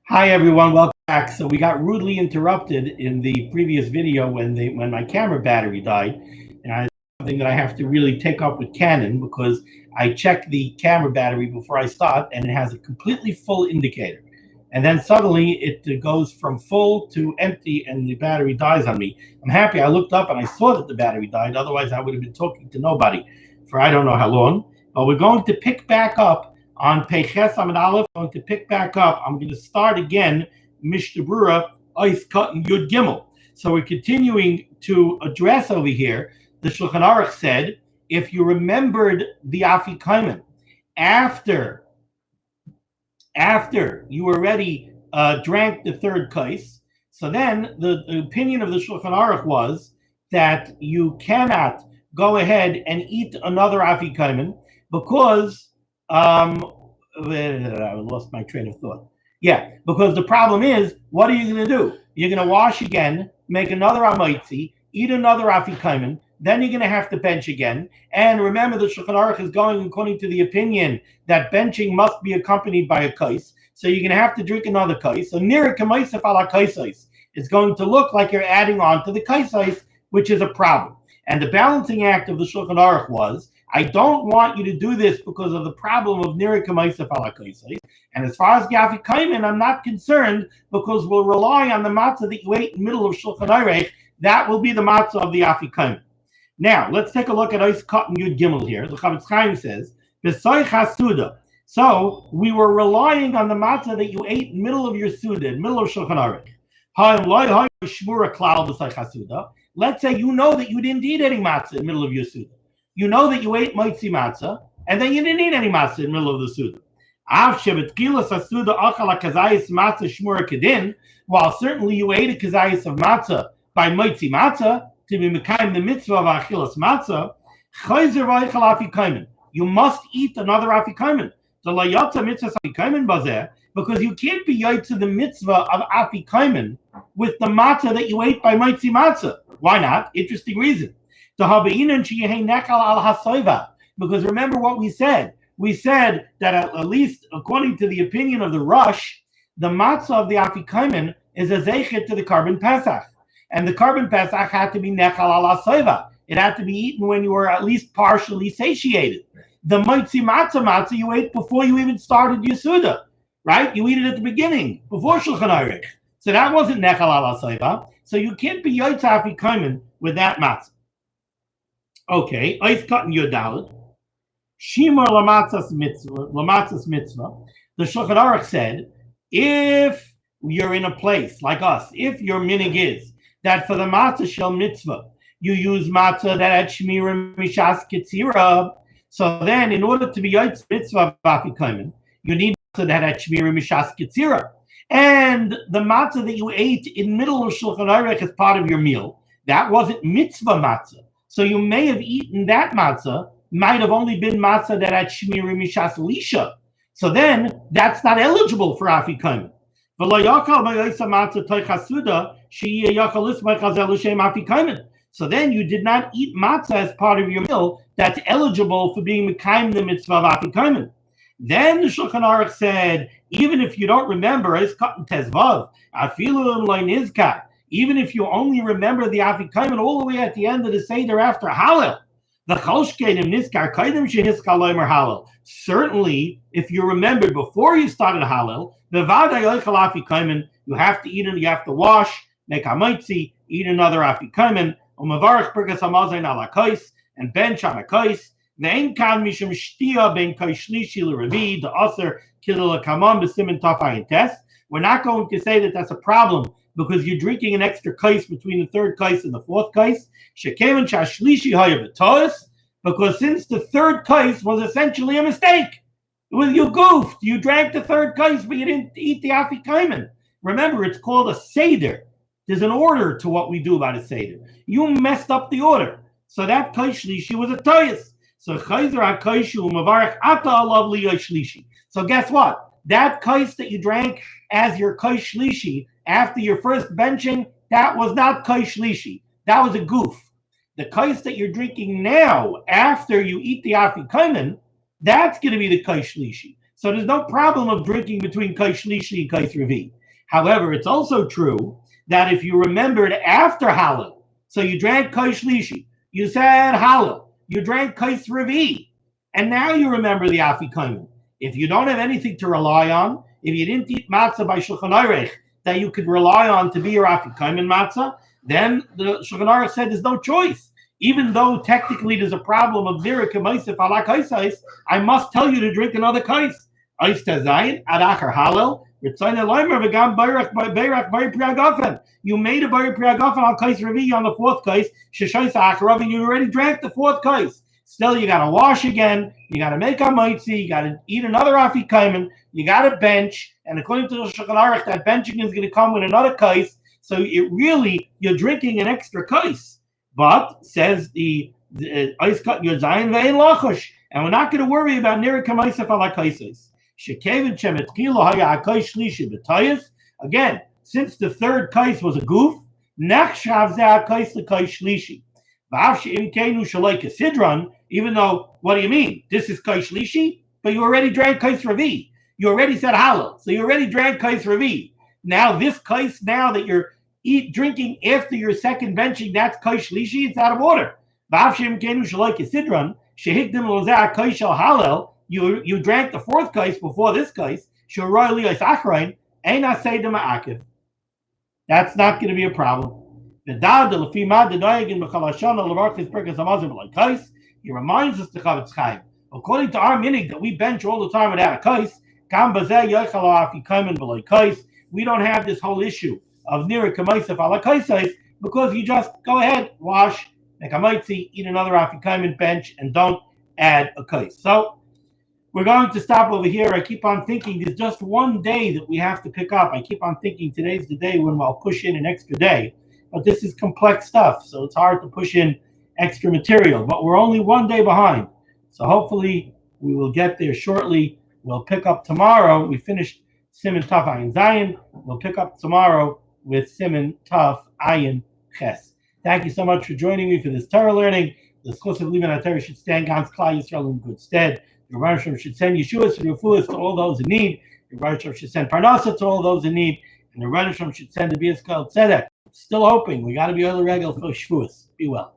Hi everyone, welcome back. So we got rudely interrupted in the previous video when my camera battery died, and I something that I have to really take up with Canon because I checked the camera battery before I start and it has a completely full indicator, and then suddenly it goes from full to empty and the battery dies on me. I'm happy I looked up and I saw that the battery died. Otherwise, I would have been talking to nobody for I don't know how long. But we're going to pick back up on Peches Amid Aleph. I'm going to pick back up. I'm going to start again, Mishnah Berurah, Ois Cut and Yud Gimel. So we're continuing to address over here. The Shulchan Aruch said, if you remembered the Afikomen after you already drank the third kais, so then the opinion of the Shulchan Aruch was that you cannot go ahead and eat another Afikomen because I lost my train of thought. Yeah, because the problem is, what are you going to do? You're going to wash again, make another amaitzi, eat another afikomen, then you're going to have to bench again. And remember, the Shulchan Aruch is going according to the opinion that benching must be accompanied by a kais. So you're going to have to drink another kais. So nira kamaisef ala kaisais. It's going to look like you're adding on to the kaisais, which is a problem. And the balancing act of the Shulchan Aruch was, I don't want you to do this because of the problem of nira kamaisef ala kaisais. And as far as the afikomen, I'm not concerned because we'll rely on the matzah that you ate in the middle of Shulchan Aruch. That will be the matzah of the afikomen. Now, let's take a look at Ois Cut and Yud Gimel here. The Chavetz Chaim says, B'soich HaSuda. So, we were relying on the matzah that you ate in the middle of your Suda, in the middle of Shulchan Aruch. Let's say you know that you didn't eat any matzah in the middle of your Suda. You know that you ate moitzi matzah, and then you didn't eat any matzah in the middle of the Suda. While certainly you ate a kazayis of matzah by moitzi matzah, to be mekayim the mitzvah of achilas matzah, chayzer v'aychal afikomen. You must eat another afikomen. The layatza mitzvah afikomen bazeh, because you can't be yotze the mitzvah of afikomen with the matzah that you ate by moitzi matzah. Why not? Interesting reason. Because remember what we said. We said that at least according to the opinion of the Rush, the matzah of the afikomen is a zeichet to the carbon pesach. And the carbon pesach had to be nechal ala soiva. It had to be eaten when you were at least partially satiated. The moitzi matzah you ate before you even started your suda, right? You eat it at the beginning, before Shulchan Aruch. So that wasn't nechal ala soiva. So you can't be yotze afikomen with that matzah. Okay, Ois Cut and Yud Dalet. Shimor lamatzas mitzvah. The Shulchan Aruch said, if you're in a place like us, if your minig is that for the matzah shel mitzvah, you use matzah that had shmira mishas ketzira. So then, in order to be yotze mitzvah afikomen, you need matzah that had shmira mishas ketzira. And the matzah that you ate in the middle of Shulchan Aruch as part of your meal, that wasn't mitzvah matzah. So you may have eaten that matzah, might have only been matzah that had shmira mishas lisha. So then, that's not eligible for afikomen. So then you did not eat matzah as part of your meal that's eligible for being mekayim the mitzvah of afikomen. Then the Shulchan Aruch said, even if you don't remember, even if you only remember the afikomen all the way at the end of the Seder after Hallel, certainly, if you remembered before you started Hallel, you have to eat it, you have to wash, make hamaitzi, eat another afikomen, and bench on a kais. The author we're not going to say that that's a problem because you're drinking an extra kais between the third kais and the fourth kais. Because since the third kais was essentially a mistake, you goofed. You drank the third kais, but you didn't eat the afikomen. Remember, it's called a seder. There's an order to what we do about a seder. You messed up the order. So that kais shlishi was a toyas. So chayzer hakaishu mavarach ata alav liyay shlishi. So guess what? That kais that you drank as your kais shlishi after your first benching, that was not kais shlishi. That was a goof. The kais that you're drinking now after you eat the afikomen, that's going to be the kais shlishi. So there's no problem of drinking between Kais Shlishi and Kais Revi. However, it's also true that if you remembered after Hallel, so you drank Kais Shlishi, you said Hallel, you drank Kais Revi, and now you remember the Afikomen. If you don't have anything to rely on, if you didn't eat matzah by Shulchan Aruch that you could rely on to be your Afikomen matzah, then the Shulchan Aruch said there's no choice. Even though technically there's a problem of Zira Kemaisif ala Kaisais, I must tell you to drink another Kais. Eis Tezayin, Adachar Hallel, you made a Bayir Priagafen on Kais Revi on the fourth Kais, Sheshais Acharav, and you already drank the fourth Kais. Still, you got to wash again, you got to make a Maitzi, you got to eat another Afikomen, you got to bench, and according to the Shulchan Aruch, that benching is going to come with another Kais, so you're drinking an extra Kais. But, says the Eis Kat Yozayin Ve'en Lachosh, and we're not going to worry about Nira Kamaisef ala Kaises. Again, since the third kais was a goof, even though, what do you mean? This is kais shlishi, but you already drank kais revi. You already said halal, so you already drank kais revi. Now this kais, now that you're drinking after your second benching, that's kais shlishi. It's out of order. You drank the fourth kais before this kais. That's not going to be a problem. He reminds us to Chavetz Chaim. According to our minig that we bench all the time without a kais, we don't have this whole issue of nira kamaisef ala kaisais because you just go ahead, wash, make a maitzi, eat another afikomen bench, and don't add a kais. So we're going to stop over here. I keep on thinking there's just one day that we have to pick up. I keep on thinking today's the day when I'll push in an extra day. But this is complex stuff, so it's hard to push in extra material. But we're only one day behind. So hopefully we will get there shortly. We'll pick up tomorrow. We finished Siman Taf Ayin Zayin. We'll pick up tomorrow with Siman Taf Ayin Ches. Thank you so much for joining me for this Torah learning. The schos of Liman HaTorah should stand Gans Klal Yisrael in good stead. Your Rebbe should send Yeshuas and Refuas to all those in need. Your Rebbe should send Parnasa to all those in need. And the Rebbe should send the B'Yisrael Tzedek. Still hoping. We got to be on the regular for Shavuos. Be well.